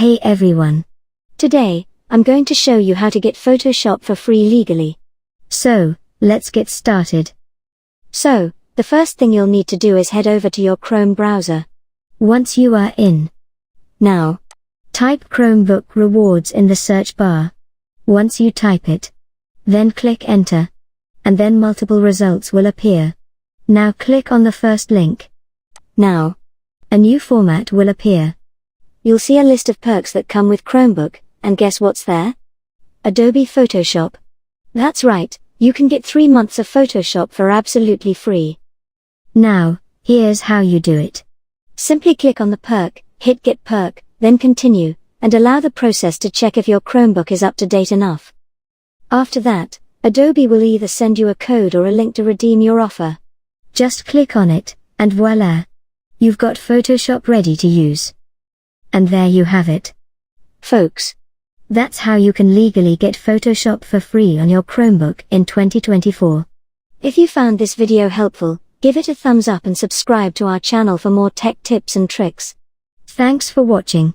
Hey everyone. Today, I'm going to show you how to get Photoshop for free legally. So, let's get started. So, the first thing you'll need to do is head over to your Chrome browser. Once you are in, now, type Chromebook Rewards in the search bar. Once you type it, then click Enter, and then multiple results will appear. Now click on the first link. Now, a new format will appear. You'll see a list of perks that come with Chromebook, and guess what's there? Adobe Photoshop. That's right, you can get 3 months of Photoshop for absolutely free. Now, here's how you do it. Simply click on the perk, hit Get Perk, then Continue, and allow the process to check if your Chromebook is up to date enough. After that, Adobe will either send you a code or a link to redeem your offer. Just click on it, and voila! You've got Photoshop ready to use. And there you have it. Folks. That's how you can legally get Photoshop for free on your Chromebook in 2024. If you found this video helpful, give it a thumbs up and subscribe to our channel for more tech tips and tricks. Thanks for watching.